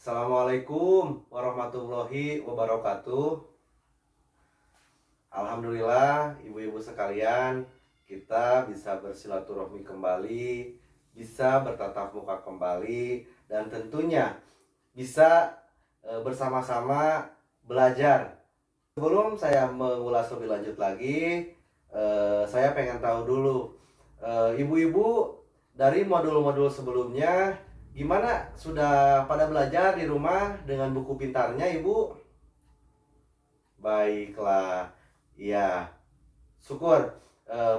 Assalamualaikum warahmatullahi wabarakatuh. Alhamdulillah, ibu-ibu sekalian, kita bisa bersilaturahmi kembali, bisa bertatap muka kembali, dan tentunya bisa bersama-sama belajar. Sebelum saya mengulas lebih lanjut lagi, saya pengen tahu dulu, ibu-ibu dari modul-modul sebelumnya, gimana? Sudah pada belajar di rumah dengan buku pintarnya, Ibu? Baiklah, ya, syukur.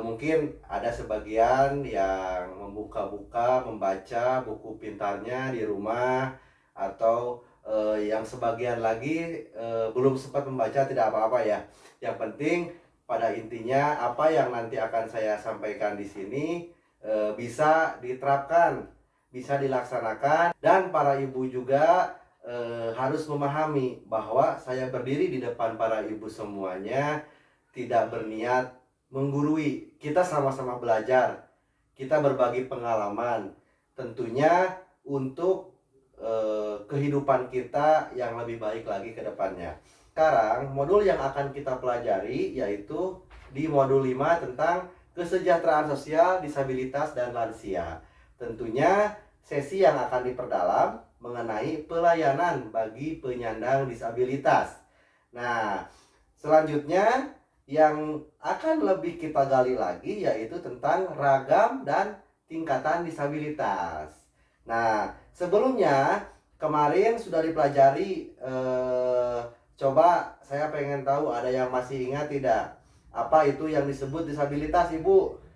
Mungkin ada sebagian yang membuka-buka, membaca buku pintarnya di rumah, atau yang sebagian lagi belum sempat membaca, tidak apa-apa ya. Yang penting pada intinya apa yang nanti akan saya sampaikan di sini bisa diterapkan, bisa dilaksanakan, dan para ibu juga harus memahami bahwa saya berdiri di depan para ibu semuanya tidak berniat menggurui. Kita sama-sama belajar, kita berbagi pengalaman, tentunya untuk kehidupan kita yang lebih baik lagi ke depannya. Sekarang modul yang akan kita pelajari yaitu di modul 5 tentang kesejahteraan sosial, disabilitas, dan lansia. Tentunya sesi yang akan diperdalam mengenai pelayanan bagi penyandang disabilitas. Nah, selanjutnya yang akan lebih kita gali lagi yaitu tentang ragam dan tingkatan disabilitas. Nah, sebelumnya kemarin sudah dipelajari, coba saya pengen tahu ada yang masih ingat tidak? Apa itu yang disebut disabilitas, Ibu?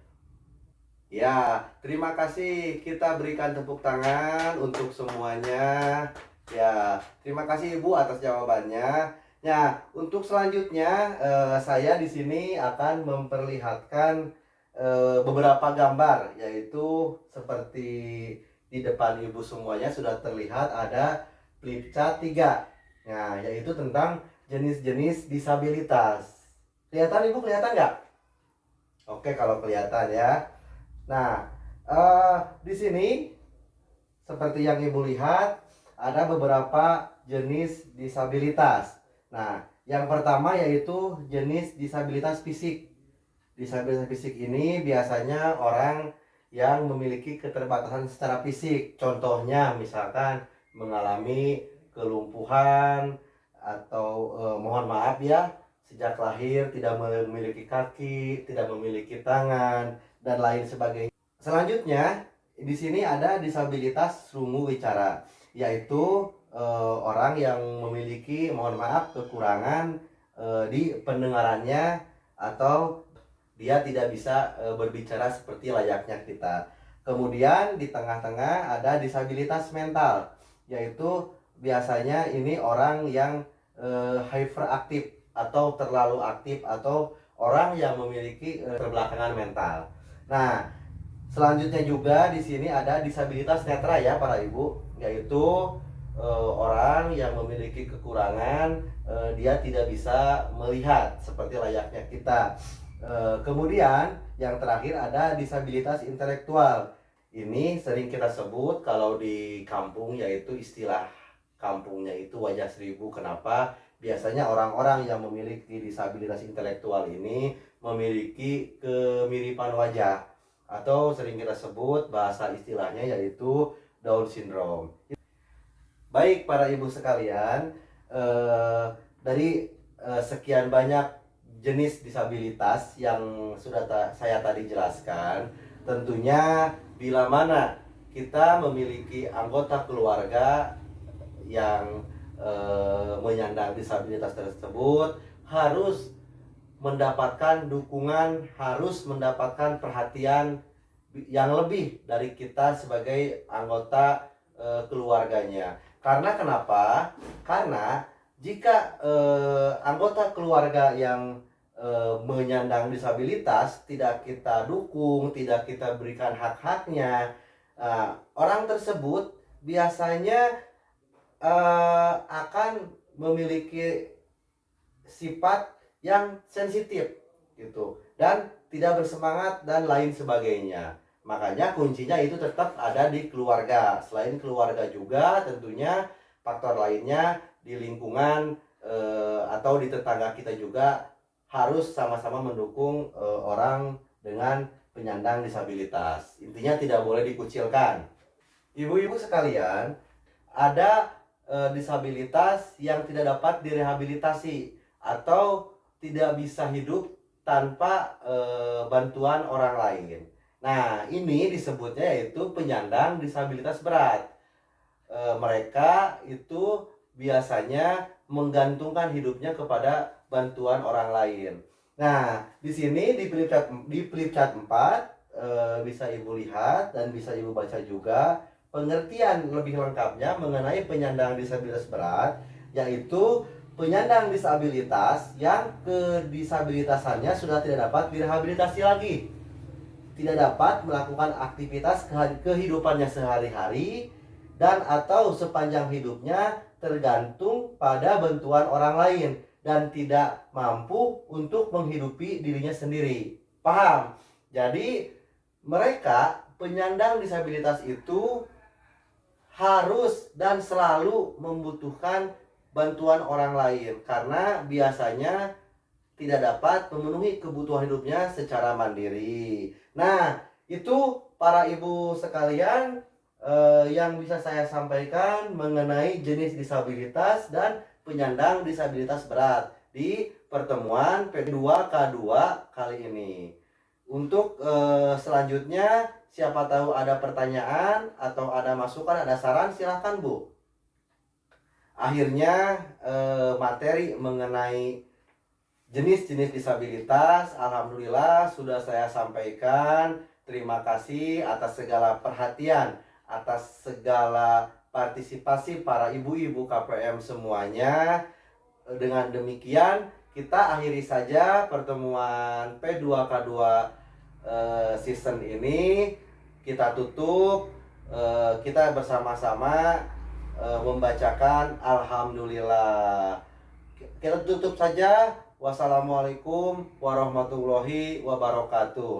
Ya, terima kasih. Kita berikan tepuk tangan untuk semuanya. Ya, terima kasih Ibu atas jawabannya. Nah, untuk selanjutnya saya di sini akan memperlihatkan beberapa gambar, yaitu seperti di depan Ibu semuanya sudah terlihat ada flip chart 3. Nah, yaitu tentang jenis-jenis disabilitas. Kelihatan Ibu, kelihatan nggak? Oke, kalau kelihatan ya. Nah, di sini seperti yang Ibu lihat ada beberapa jenis disabilitas. Nah, yang pertama yaitu jenis disabilitas fisik. Disabilitas fisik ini biasanya orang yang memiliki keterbatasan secara fisik. Contohnya misalkan mengalami kelumpuhan atau mohon maaf ya, sejak lahir tidak memiliki kaki, tidak memiliki tangan, dan lain sebagainya. Selanjutnya, di sini ada disabilitas rungu wicara, yaitu orang yang memiliki, mohon maaf, kekurangan di pendengarannya, atau dia tidak bisa berbicara seperti layaknya kita. Kemudian di tengah-tengah ada disabilitas mental, yaitu biasanya ini orang yang hyperaktif atau terlalu aktif, atau orang yang memiliki keterbelakangan mental. Nah, selanjutnya juga di sini ada disabilitas netra ya para ibu, yaitu orang yang memiliki kekurangan, dia tidak bisa melihat seperti layaknya kita. Kemudian yang terakhir ada disabilitas intelektual. Ini sering kita sebut kalau di kampung, yaitu istilah kampungnya itu wajah seribu. Kenapa? Biasanya orang-orang yang memiliki disabilitas intelektual ini memiliki kemiripan wajah, atau sering kita sebut bahasa istilahnya yaitu Down syndrome. Baik para ibu sekalian, dari sekian banyak jenis disabilitas yang sudah saya tadi jelaskan, tentunya bila mana kita memiliki anggota keluarga yang menyandang disabilitas tersebut, harus mendapatkan dukungan, harus mendapatkan perhatian yang lebih dari kita sebagai anggota keluarganya. Karena kenapa? Karena jika anggota keluarga yang menyandang disabilitas tidak kita dukung, tidak kita berikan hak-haknya, orang tersebut biasanya akan memiliki sifat yang sensitif gitu, dan tidak bersemangat dan lain sebagainya. Makanya kuncinya itu tetap ada di keluarga. Selain keluarga juga tentunya faktor lainnya di lingkungan atau di tetangga kita juga harus sama-sama mendukung orang dengan penyandang disabilitas. Intinya tidak boleh dikucilkan. Ibu-ibu sekalian, ada disabilitas yang tidak dapat direhabilitasi atau tidak bisa hidup tanpa bantuan orang lain. Nah, ini disebutnya yaitu penyandang disabilitas berat. Mereka itu biasanya menggantungkan hidupnya kepada bantuan orang lain. Nah, di sini di flip chart 4 bisa Ibu lihat dan bisa Ibu baca juga pengertian lebih lengkapnya mengenai penyandang disabilitas berat, yaitu penyandang disabilitas yang kedisabilitasannya sudah tidak dapat direhabilitasi lagi, tidak dapat melakukan aktivitas kehidupannya sehari-hari, dan atau sepanjang hidupnya tergantung pada bantuan orang lain dan tidak mampu untuk menghidupi dirinya sendiri. Paham? Jadi mereka penyandang disabilitas itu harus dan selalu membutuhkan bantuan orang lain karena biasanya tidak dapat memenuhi kebutuhan hidupnya secara mandiri. Nah, itu para ibu sekalian yang bisa saya sampaikan mengenai jenis disabilitas dan penyandang disabilitas berat di pertemuan P2K2 kali ini. Untuk selanjutnya, siapa tahu ada pertanyaan atau ada masukan, ada saran, silahkan Bu. Akhirnya materi mengenai jenis-jenis disabilitas alhamdulillah sudah saya sampaikan. Terima kasih atas segala perhatian, atas segala partisipasi para ibu-ibu KPM semuanya. Dengan demikian kita akhiri saja pertemuan P2K2 season ini. Kita tutup, kita bersama-sama membacakan alhamdulillah. Kita tutup saja. Wassalamualaikum warahmatullahi wabarakatuh.